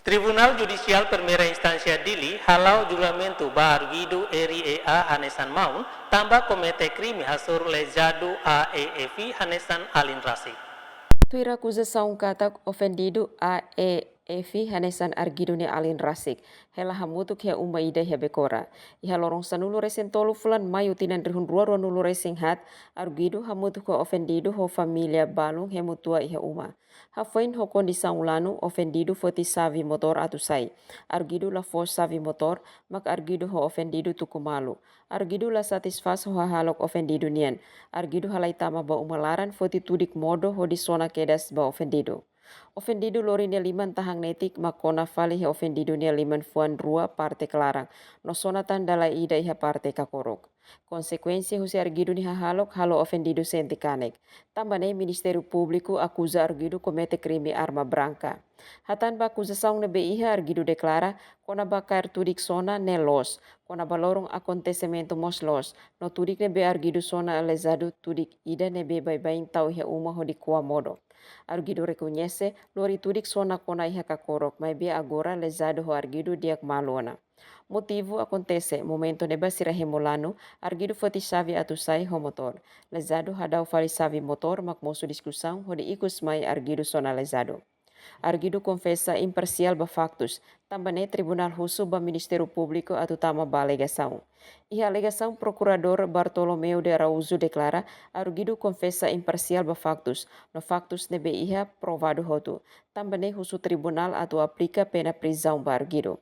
Tribunal Judicial Primera Instancia Dili halau julgamento barguido REA hanesan maun tambah komite crime hasur lejado AEF hanesan alin rasi. Tuira acusação katak ofendido a EF hanesan argidone alin rasik. Hela hamutu kia uma ida hia bekora. Iha lorong sanulu resen tolu fulan mayu tinan rihun rua nulu resing hat. Argido hamutu ko ofendido ho familia balung hemutua iha uma. Hafain ho kondisang ulanu ofendido foti savi motor atusai. Argido la fos savi motor mak argido ho ofendido tukumalu. Argido la satisfas ho halok ofendido nian. Argido halai tama ba umalaran foti tudik modo ho di sona kedas ba ofendido. Ofendido lori nia liman tahang netik makona fali he ofendido nia liman fuan rua parte kelarang. No sona tandala ida iha parte kakorok. Konsekuensi husi argido ni halok halo ofendido senti kanek. Tambane Ministério Público acusa argido comete crime arma branca. Hatan ba acusação nebe iha argido declara kona bakar tudik sona ne los. Kona balorong acontecimento mos los. No tudik nebe argido sona alezado tudik ida nebe bai-bain tau iha uma ho di kua modo. Argido reconhece lori tudik sona kona iha kakorok, mas bia agora lesado ho argido diak malona. Motivo acontece momento neba sirahemolano, argido foti chave atusai ho motor. Lesado hadau fali chave motor mak mosu discussão ho di ikus mai argido sona lesado. Argido confessa imparcial ba factos, também Tribunal Russo ba Ministério Público atutama ba alegação. E a alegação Procurador Bartolomeu de Araújo declara Argido confessa imparcial ba factos, no factos nebe iha provado hotu. Também Russo Tribunal atu aplica pena prisão ba Argido.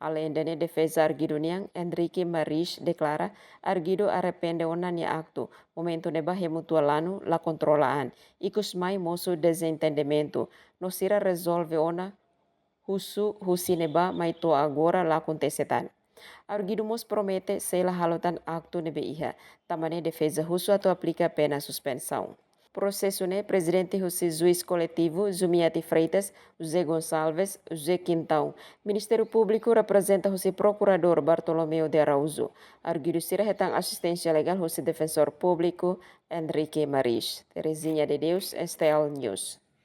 Além da defesa Argido niang, Enrique Maris declara Argido arrepende onania acto, momento neba hemutualano la controlaan, ikus mai moço desentendimento, no sira resolve ona husi neba mai to agora la acontecetan. Argido mos promete sela halotan acto nebe iha, tamane defesa russo atu aplica pena suspensão. Processo né presidente José Juiz Coletivo, Zumiati Freitas, José Gonçalves, José Quintão. Ministério Público representa José Procurador Bartolomeu de Araújo. Argido sira retang assistência legal José Defensor Público, Enrique Maris. Terezinha de Deus, STL News.